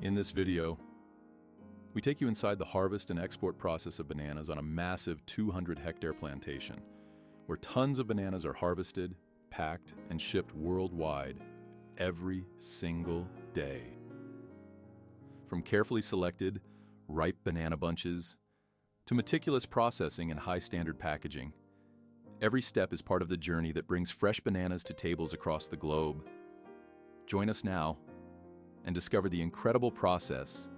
In this video, we take you inside the harvest and export process of bananas on a massive 200-hectare plantation, where tons of bananas are harvested, packed, and shipped worldwide every single day. From carefully selected, ripe banana bunches to meticulous processing and high-standard packaging, every step is part of the journey that brings fresh bananas to tables across the globe. Join us now and discover the incredible process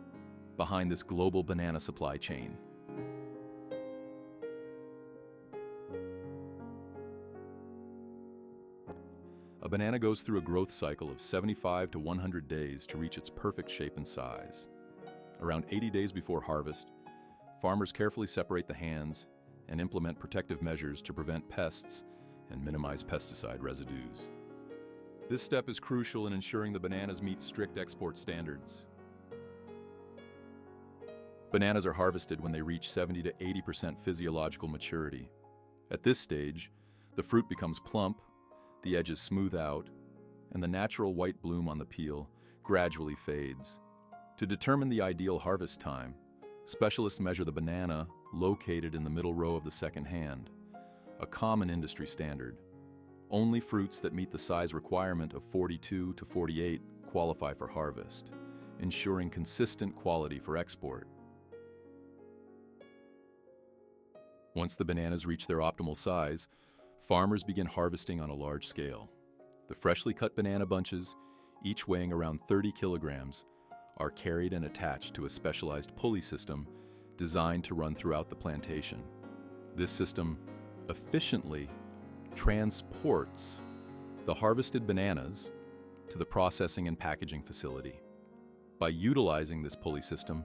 behind this global banana supply chain. A banana goes through a growth cycle of 75 to 100 days to reach its perfect shape and size. Around 80 days before harvest, farmers carefully separate the hands and implement protective measures to prevent pests and minimize pesticide residues. This step is crucial in ensuring the bananas meet strict export standards. Bananas are harvested when they reach 70 to 80% physiological maturity. At this stage, the fruit becomes plump, the edges smooth out, and the natural white bloom on the peel gradually fades. To determine the ideal harvest time, specialists measure the banana located in the middle row of the second hand, a common industry standard. Only fruits that meet the size requirement of 42 to 48 qualify for harvest, ensuring consistent quality for export. Once the bananas reach their optimal size, farmers begin harvesting on a large scale. The freshly cut banana bunches, each weighing around 30 kilograms, are carried and attached to a specialized pulley system designed to run throughout the plantation. This system efficiently transports the harvested bananas to the processing and packaging facility. By utilizing this pulley system,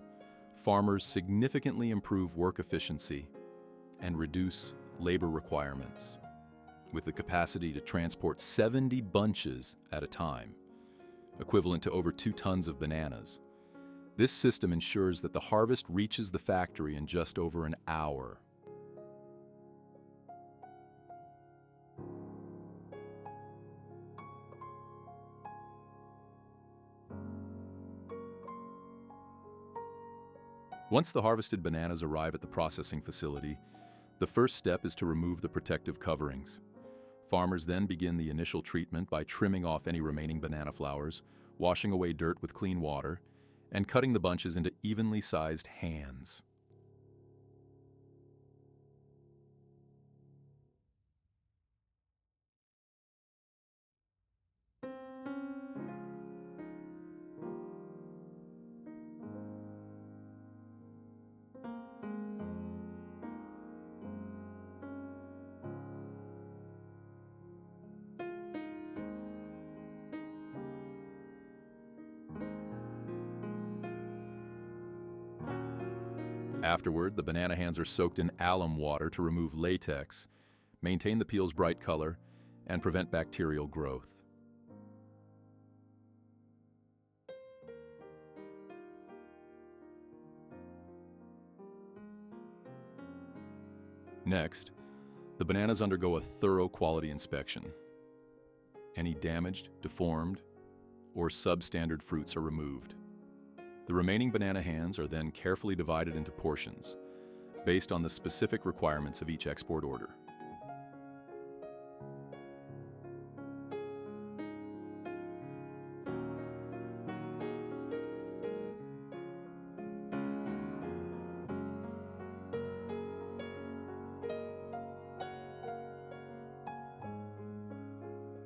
farmers significantly improve work efficiency and reduce labor requirements. With the capacity to transport 70 bunches at a time, equivalent to over 2 tons of bananas, this system ensures that the harvest reaches the factory in just over an hour. Once the harvested bananas arrive at the processing facility, the first step is to remove the protective coverings. Farmers then begin the initial treatment by trimming off any remaining banana flowers, washing away dirt with clean water, and cutting the bunches into evenly sized hands. Afterward, the banana hands are soaked in alum water to remove latex, maintain the peel's bright color, and prevent bacterial growth. Next, the bananas undergo a thorough quality inspection. Any damaged, deformed, or substandard fruits are removed. The remaining banana hands are then carefully divided into portions, based on the specific requirements of each export order.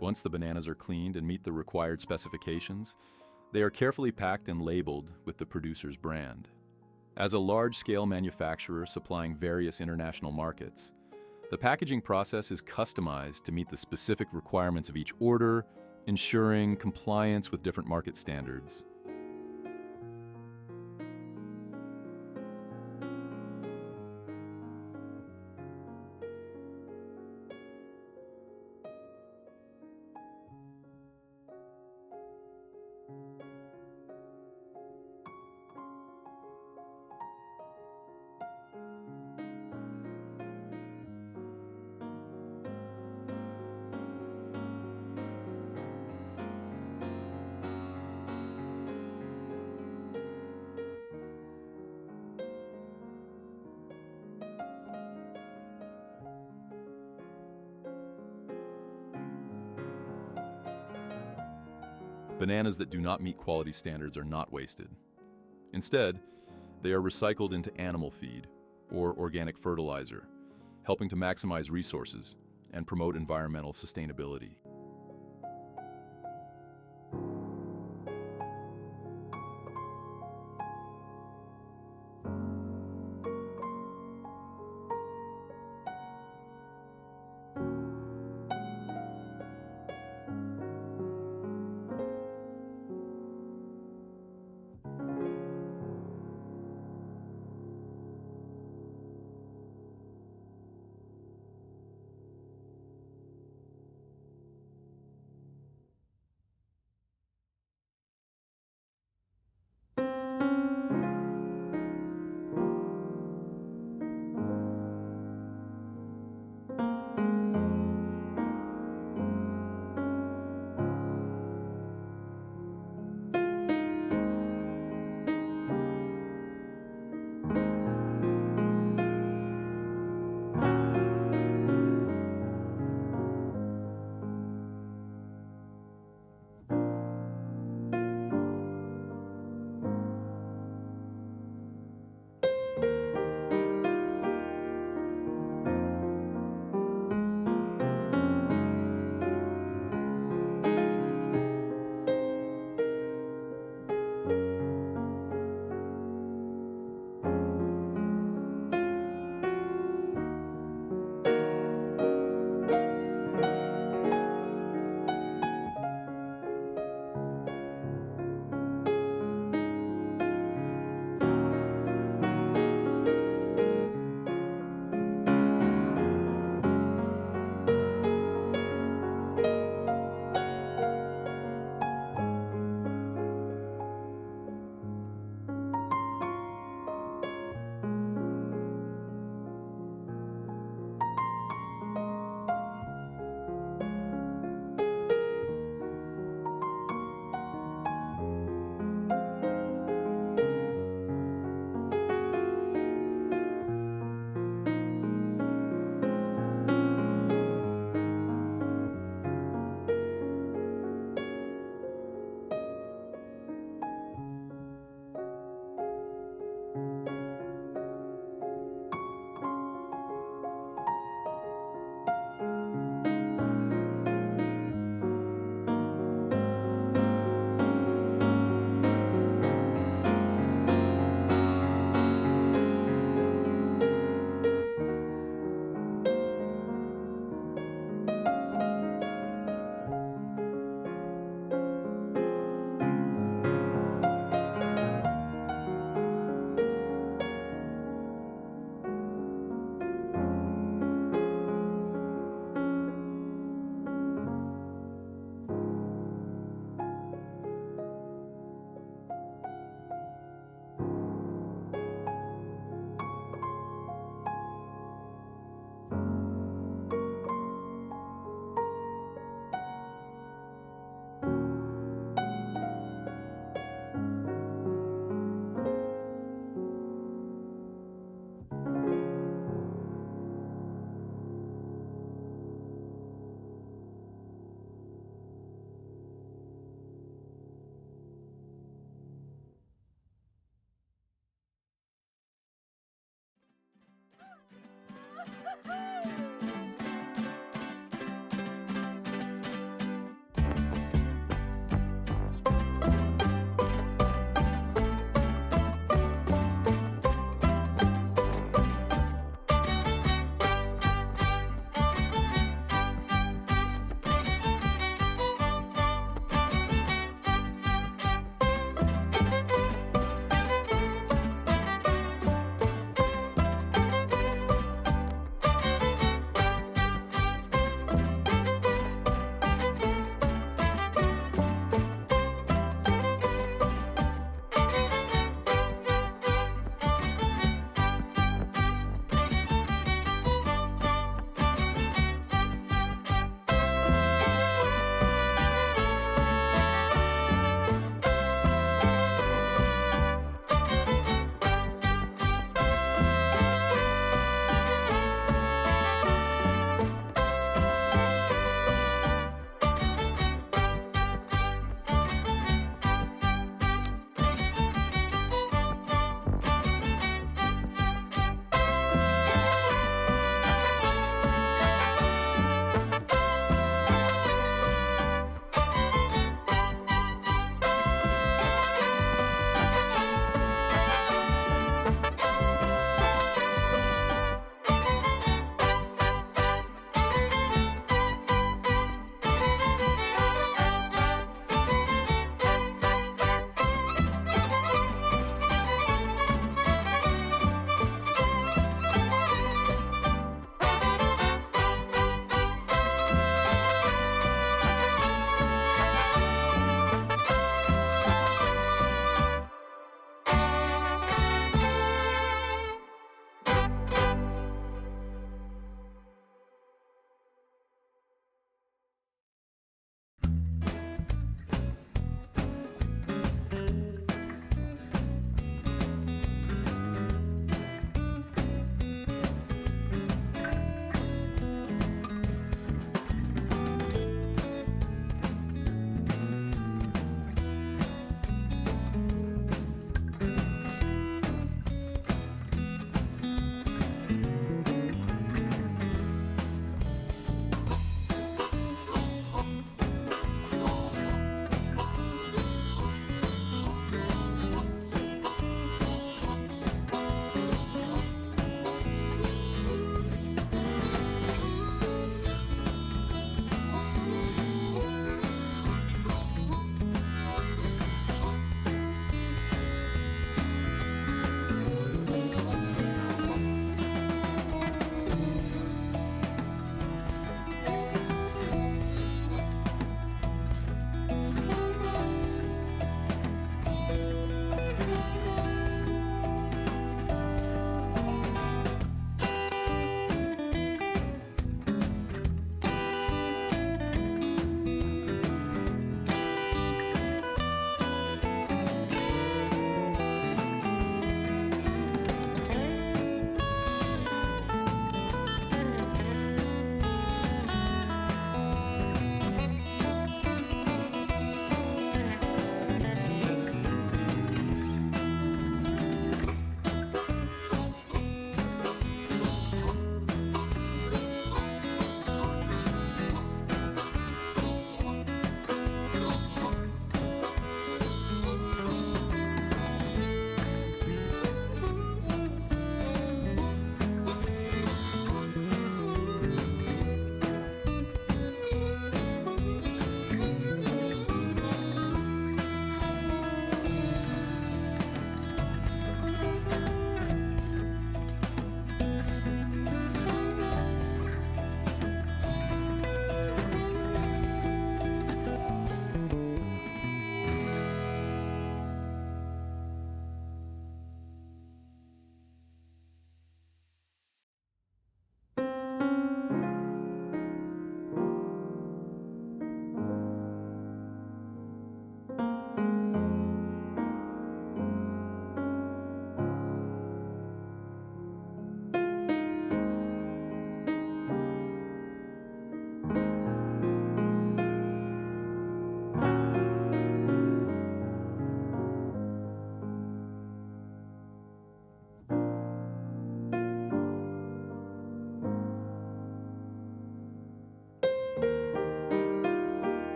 Once the bananas are cleaned and meet the required specifications, they are carefully packed and labeled with the producer's brand. As a large-scale manufacturer supplying various international markets, the packaging process is customized to meet the specific requirements of each order, ensuring compliance with different market standards. Bananas that do not meet quality standards are not wasted. Instead, they are recycled into animal feed or organic fertilizer, helping to maximize resources and promote environmental sustainability.